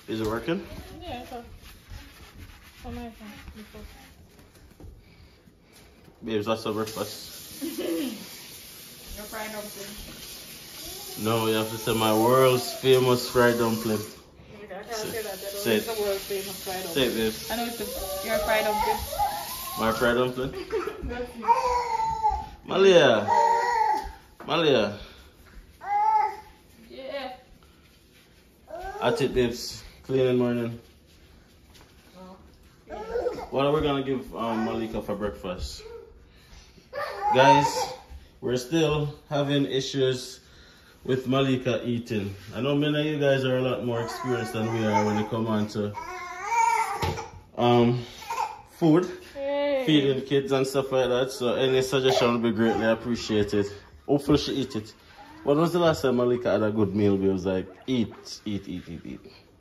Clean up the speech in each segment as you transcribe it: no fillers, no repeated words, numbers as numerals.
Is it working? Yeah, it's on my phone. Before. Babes, what's the breakfast? Your fried dumpling. No, you have to say my world's famous fried dumpling. I can't say that. Say it. It's the world's famous fried dumpling. Say it, babes. I know it's your fried dumpling. My fried dumpling? That's it. Malia. Malia. Yeah. That's it, babes. Cleaning morning. What are we gonna give Malika for breakfast? Guys, we're still having issues with Malika eating. I know many of you guys are a lot more experienced than we are when it comes on to food, feeding kids and stuff like that. So any suggestion would be greatly appreciated. Hopefully she eat it. When was the last time Malika had a good meal? It was like eat.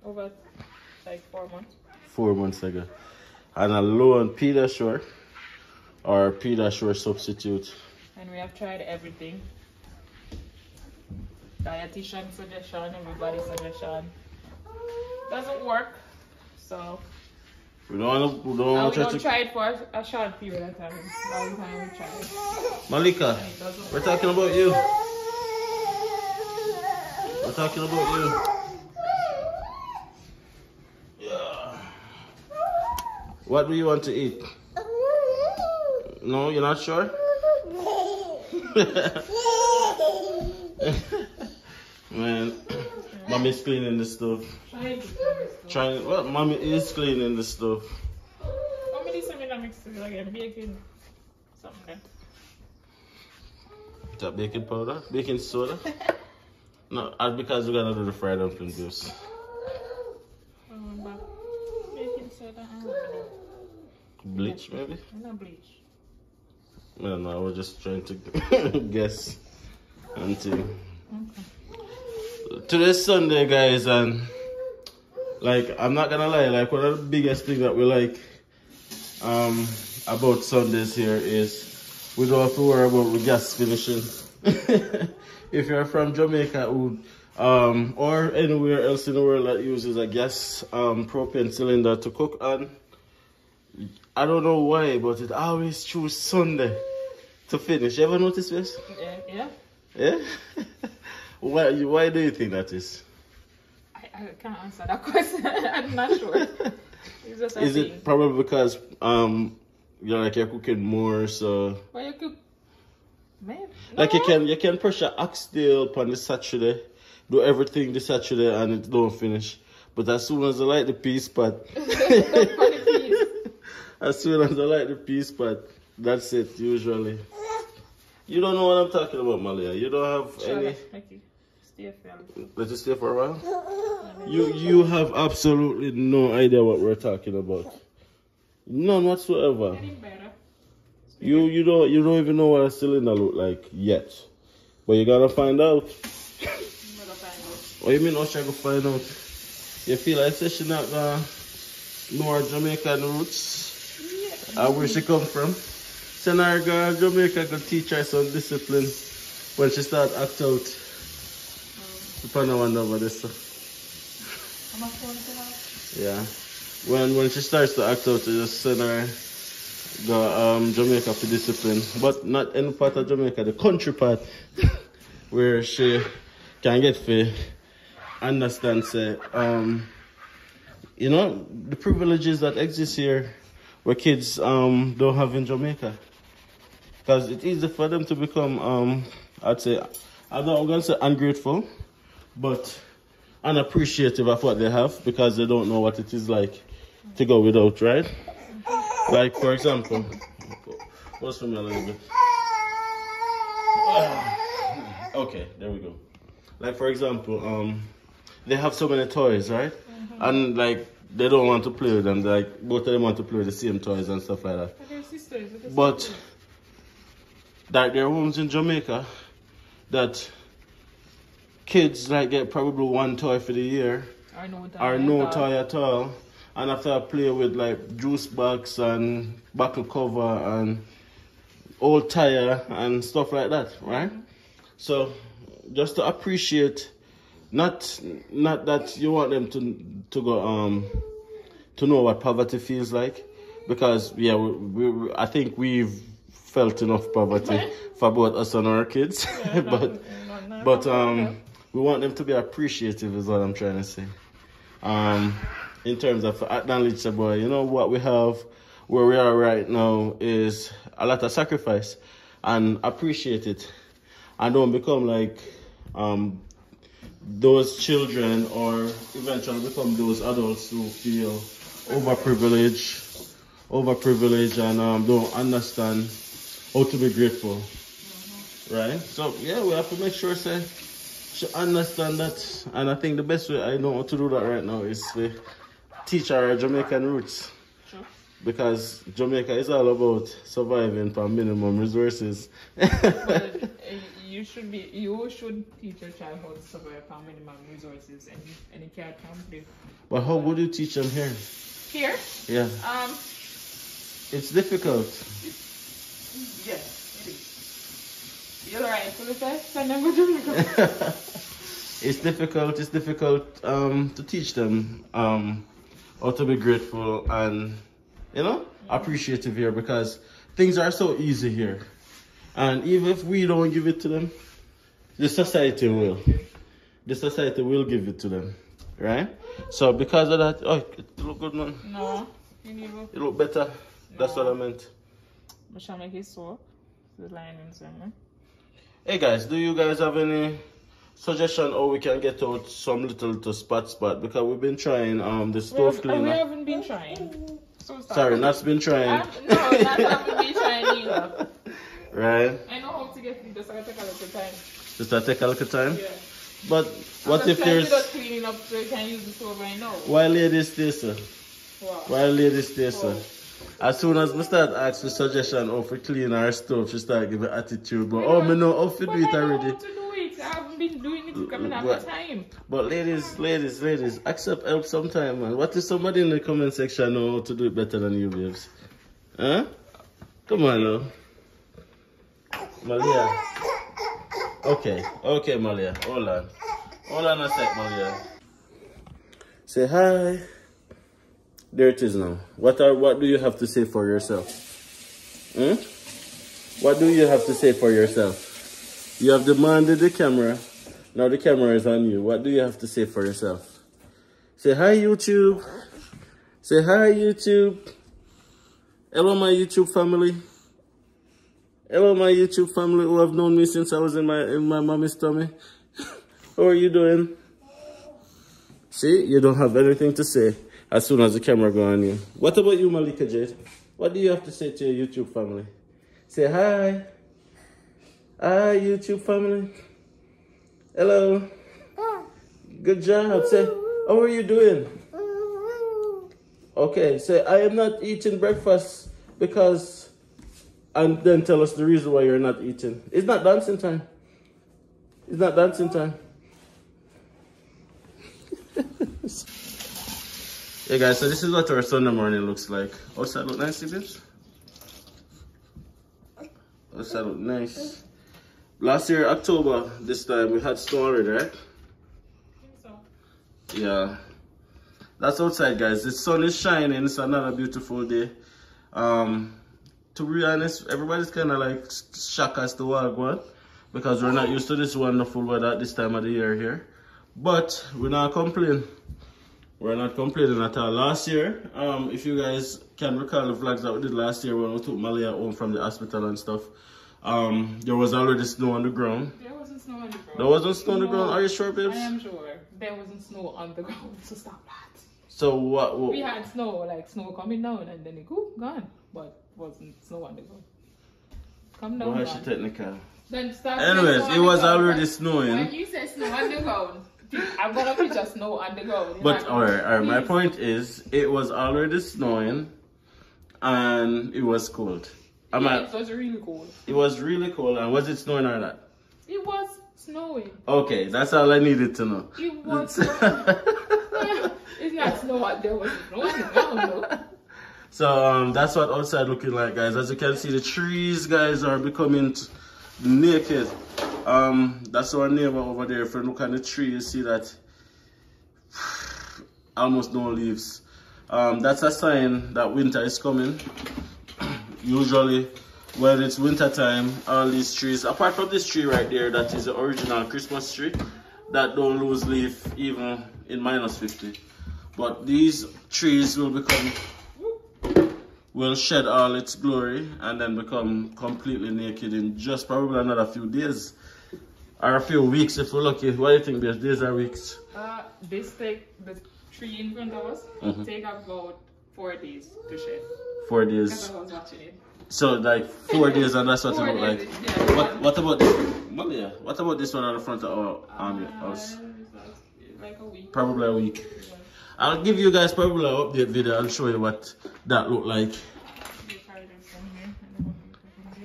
Over like 4 months. 4 months ago. And a low on Pediasure or Pediasure substitute. And we have tried everything. Dietitian suggestion, everybody's suggestion. Doesn't work. So We don't try it for a short period of time. Long time we try it. Malika, we're talking about you. We're talking about you. Yeah. What do you want to eat? No, you're not sure? Man, mommy's cleaning the stove. Well, mommy is cleaning the stove. Mommy needs something that mixed together again. Baking something. Is that baking powder? Baking soda? No, that's because we're gonna do the fried dumpling juice. Baking soda and Bleach, maybe? no bleach. I don't know, I was just trying to guess until. Okay. Today's Sunday, guys, and like I'm not gonna lie, like one of the biggest things that we like about Sundays here is we don't have to worry about the gas finishing. If you're from Jamaica or anywhere else in the world that uses a gas propane cylinder to cook on, I don't know why, but it always choose Sunday to finish. You ever notice this? Yeah. Yeah? Why do you think that is? I can't answer that question. I'm not sure. It's just a Is thing. it probably because you're cooking more, so Why you cook? Maybe. like you can pressure oxtail upon the Saturday, do everything the Saturday and it don't finish. But as soon as I light the peas pot, as soon as I light the peas pot, that's it usually. You don't know what I'm talking about, Malia. You don't have any. Let you stay for a while. You have absolutely no idea what we're talking about. None whatsoever. Getting better. You don't even know what a cylinder look like yet. But you gotta find out. What you mean Usher go find out? You feel like she not gonna know her Jamaican roots? Yeah. Where she come from? Send her girl Jamaica could teach her some discipline when she start act out. Depending on over this. Yeah. When she starts to act out, you just send her go Jamaica for discipline. But not any part of Jamaica, the country part where she can get for understand say you know the privileges that exist here where kids don't have in Jamaica. Because it's easy for them to become I'd say I'm not gonna say ungrateful, but unappreciative of what they have because they don't know what it is like to go without, right? Like for example, what's for me a little bit? Okay, there we go. Like for example, they have so many toys, right? And like they don't want to play with them. Like both of them want to play with the same toys and stuff like that. But that there are homes in Jamaica that kids like get probably one toy for the year or no toy at all, and after I play with like juice box and buckle cover and old tire and stuff like that, right? So just to appreciate not that you want them to go to know what poverty feels like, because yeah, I think we've felt enough poverty for both us and our kids. Yeah, but we want them to be appreciative is what I'm trying to say. In terms of acknowledge the boy, you know, what we have where we are right now is a lot of sacrifice, and appreciate it, and don't become like those children, or eventually become those adults who feel overprivileged and don't understand how to be grateful. Right? So yeah, we have to make sure she understand that, and I think the best way I know how to do that right now is to teach our Jamaican roots. Sure. Because Jamaica is all about surviving for minimum resources. But you should teach your child how to survive for minimum resources, and you can't complete. But how would you teach them here? Here? Yeah. It's difficult. Yes, it is. You're right. So send them to Jamaica. It's difficult to teach them how to be grateful and, you know, appreciative here, because things are so easy here. And even if we don't give it to them, the society will. The society will give it to them, right? So because of that, oh, it look good, man. No, it look better. No. That's what I meant. But shall make it so the linings, man. Hey guys, do you guys have any suggestion how we can get out some little spot? Because we've been trying the stove cleaner. We haven't been trying. So sorry, Nat's been trying. No, Nat haven't been trying either. Right. I know how to get it, just gotta take a little time. Just gotta take a little time? Yeah. But what if there's... cleaning up so you can use the stove right now. Why ladies stay, sir? What? Why ladies stay, sir? As soon as we start asking for suggestion how to clean our stove, she start giving attitude. But oh, me know how to do it already. I know how to do it. I haven't been doing it coming out of time. But ladies, accept help sometime, man. What if somebody in the comment section know how to do it better than you, babes? Huh? Come on, now. Malia. Okay, Malia. Hold on a sec, Malia. Say hi. There it is now. What do you have to say for yourself? What do you have to say for yourself? You have demanded the camera. Now the camera is on you. What do you have to say for yourself? Say hi, YouTube. Say hi, YouTube. Hello, my YouTube family. Hello, my YouTube family who have known me since I was in my mommy's tummy. How are you doing? See, you don't have anything to say as soon as the camera goes on you. What about you, Malika Jade? What do you have to say to your YouTube family? Say hi. Hi, YouTube family. Hello. Good job. Say, how are you doing? Okay, say, I am not eating breakfast because... And then tell us the reason why you're not eating. It's not dancing time. It's not dancing time. Hey guys, so this is what our Sunday morning looks like. Outside look nice, babes? Outside look nice. Last year, October, this time, we had snow already, right? I think so. Yeah. That's outside, guys. The sun is shining. It's another beautiful day. To be honest, everybody's kind of like shocked as to what going, because we're not used to this wonderful weather at this time of the year here. But we're not complaining. We're not complaining at all. Last year, if you guys can recall the vlogs that we did last year when we took Malia home from the hospital and stuff, there was already snow on the ground. There wasn't snow on the ground. There wasn't snow on the ground? Are you sure, babes? I am sure. There wasn't snow on the ground, so stop that. So what? We had snow, like snow coming down and then it gone. But wasn't snow on the ground. Come down. Why is she technical? Then start. Anyways, it was already snowing. When you say snow on the ground, I'm gonna picture snow on the ground. But alright, my point is, it was already snowing and it was cold. It was really cold. It was really cold, and was it snowing or not? It was snowing. Okay, that's all I needed to know. It was snowing. It's not snow, there was snow on the ground though. So that's what outside looking like, guys. As you can see, the trees, guys, are becoming naked. That's our neighbor over there. If you look at the tree, you see that almost no leaves. That's a sign that winter is coming. Usually when it's winter time, all these trees, apart from this tree right there, that is the original Christmas tree, that don't lose leaf even in -50. But these trees will shed all its glory and then become completely naked in just probably another few days or a few weeks if we're lucky. What do you think, there's days or weeks? This take the tree in front of us take about 4 days to shed. 4 days. Because I was watching it. So like 4 days, and that's what it look like. Yeah, what about this? Well, yeah. What about this one on the front of our house? Like a week. Probably a week. Yeah. I'll give you guys probably an update video. I'll show you what that look like.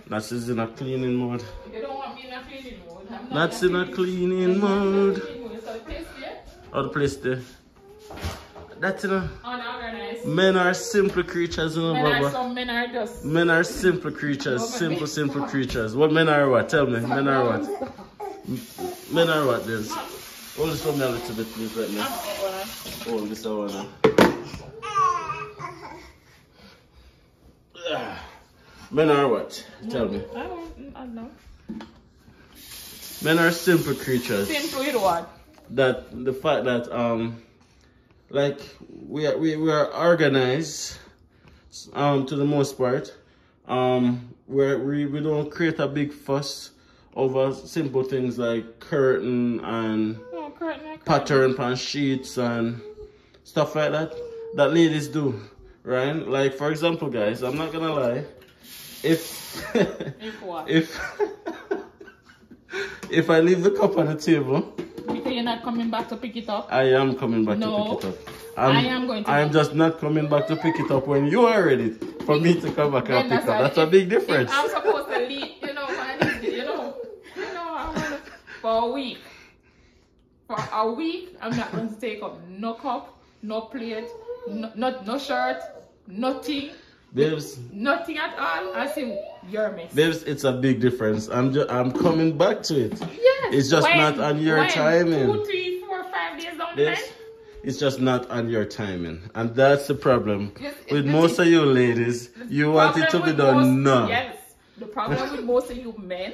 That's in a cleaning mode. You don't want me in a cleaning mode. That's in a cleaning mode. Oh, the place there. That's in a... Unorganized. Men are simple creatures, you know, Baba. Men are just... Men are simple creatures. Simple creatures. What men are what? Tell me. Men are what? Men are what, then? Hold this for me a little bit, please, right now. Hold this one now. Men are what? Tell me. I don't know. Men are simple creatures. Simple with what? That the fact that like we are organized to the most part. We don't create a big fuss over simple things like curtain and pattern on sheets and stuff like that ladies do, right? Like, for example, guys, I'm not gonna lie, if what? if I leave the cup on the table, because you're not coming back to pick it up. I am coming back to pick it up. I'm just not coming back to pick it up when you are ready for me to come back and pick up. That's a big difference. I'm supposed to leave, for a week. For a week, I'm not going to take up no cup, no plate, no shirt, nothing. Babes, nothing at all. I say you're messy. Babes, it's a big difference. I'm coming back to it. Yes. It's just not on your timing. 2, 3, 4, 5 days down the line. It's just not on your timing, and that's the problem with most of you ladies. You want it to be done now. Yes. The problem with most of you men,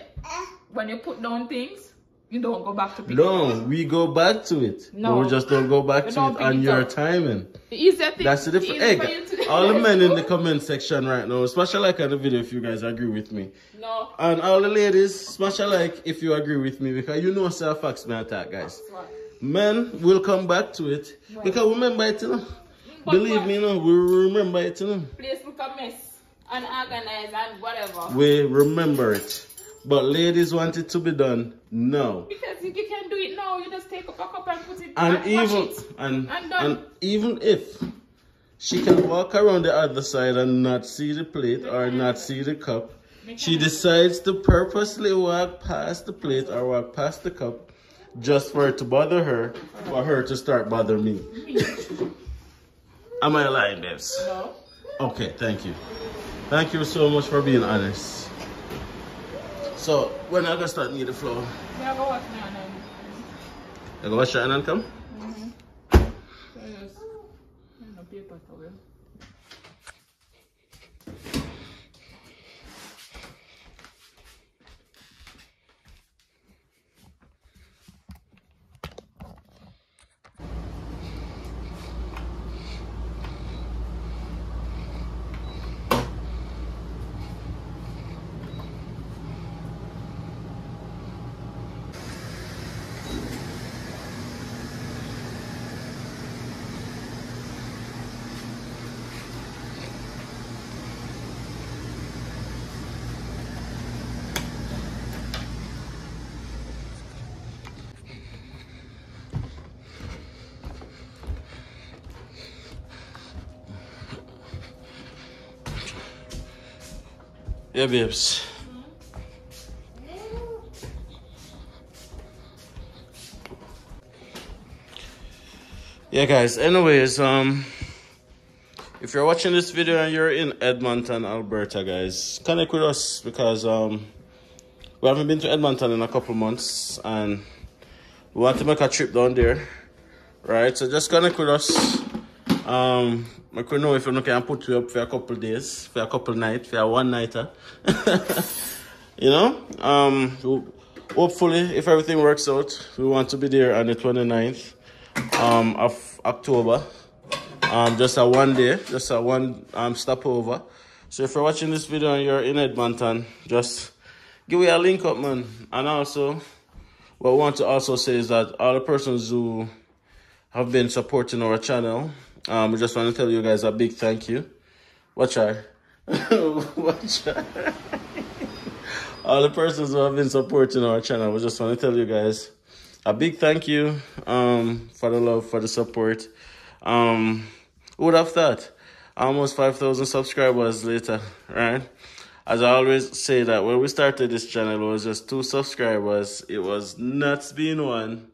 when you put down things, you don't go back to pick it up. No, we go back to it. No, but we just don't go back to it on your timing. That's the difference. All the men in the comment section right now, smash a like on the video if you guys agree with me. No. And all the ladies, smash a like if you agree with me, because you know self-facts may attack, guys. Men will come back to it because we remember it, you know. Believe me, you know, we remember it, you know. Place look a mess, unorganized and whatever. We remember it. But ladies want it to be done now. Because if you can do it now, you just take up a cup and put it and even if she can walk around the other side and not see the plate or not see the cup, she decides to purposely walk past the plate or walk past the cup just for it to bother her, for her to start bothering me. Am I lying, babes? No. Okay, thank you. Thank you so much for being honest. So, when I gonna start need the flour? Yeah, go wash my hand. You go wash your hand and come? So just, no paper towel. Yeah, babes. Yeah, guys, anyways, if you're watching this video and you're in Edmonton, Alberta, guys, connect with us because we haven't been to Edmonton in a couple months, and we want to make a trip down there, right? So just connect with us. I could know if you can put you up for a couple days, for a couple nights, for a one-nighter. You know? Hopefully, if everything works out, we want to be there on the 29th of October. Just a one day, just a one stopover. So if you're watching this video and you're in Edmonton, just give me a link up, man. And also, what I want to also say is that all the persons who have been supporting our channel, we just want to tell you guys a big thank you. Watch out. Watch out. All the persons who have been supporting our channel, we just want to tell you guys a big thank you for the love, for the support. Who would have thought? Almost 5,000 subscribers later, right? As I always say that when we started this channel, it was just 2 subscribers. It was Nuts being one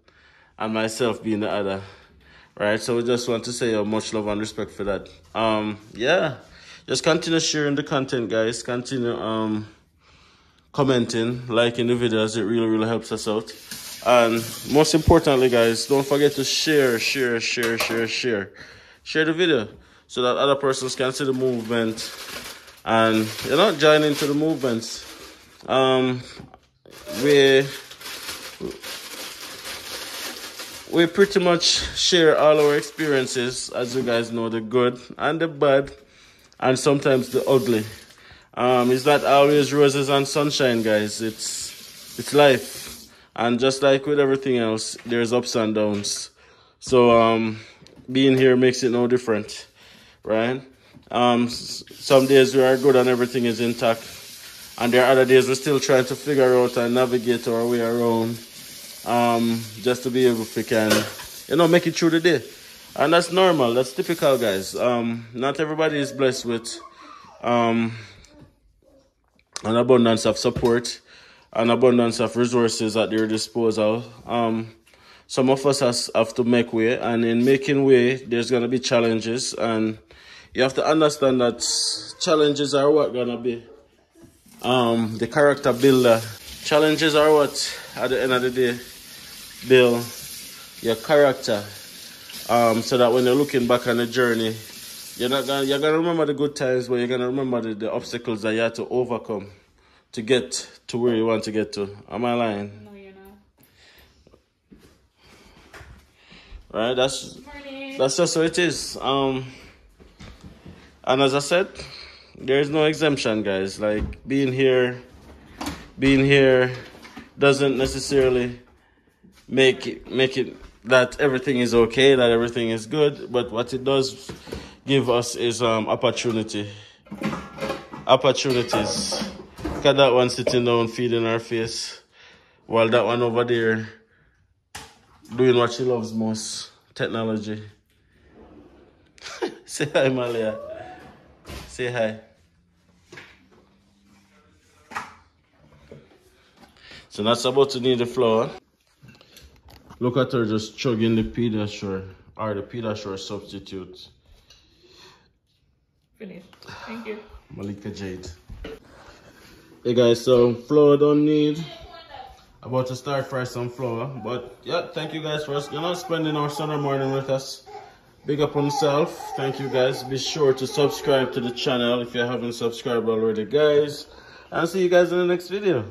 and myself being the other, right? So we just want to say much love and respect for that. Yeah, just continue sharing the content, guys. Continue commenting, liking the videos. It really, really helps us out. And most importantly, guys, don't forget to share the video so that other persons can see the movement and, you know, join into the movements. We pretty much share all our experiences, as you guys know, the good and the bad, and sometimes the ugly. It's not always roses and sunshine, guys. It's life, and just like with everything else, there's ups and downs. So being here makes it no different, right? Some days we are good and everything is intact, and there are other days we're still trying to figure out and navigate our way around, just to be able to can, you know, make it through the day. And that's normal, that's typical, guys. Not everybody is blessed with an abundance of support, an abundance of resources at their disposal. Some of us have to make way, and in making way, there's going to be challenges, and you have to understand that challenges are what going to be the character builder. Challenges are what, at the end of the day, build your character, so that when you're looking back on the journey, you're gonna remember the good times, but you're gonna remember the obstacles that you had to overcome to get to where you want to get to. Am I lying? No, you're not. Right, that's just how it is. And as I said, there is no exemption, guys. Like being here doesn't necessarily make it that everything is okay, that everything is good. But what it does give us is opportunities. Look at that one sitting down feeding her face, while that one over there doing what she loves most, technology. Say hi, Malia. Say hi. So that's about to need the flour. Look at her just chugging the Pediasure, or the Pediasure substitute. Finished. Thank you. Malika Jade. Hey guys, so flour don't need. About to start fry some flour, but yeah, thank you guys for spending our Sunday morning with us. Big up on yourself. Thank you guys. Be sure to subscribe to the channel if you haven't subscribed already, guys. And see you guys in the next video.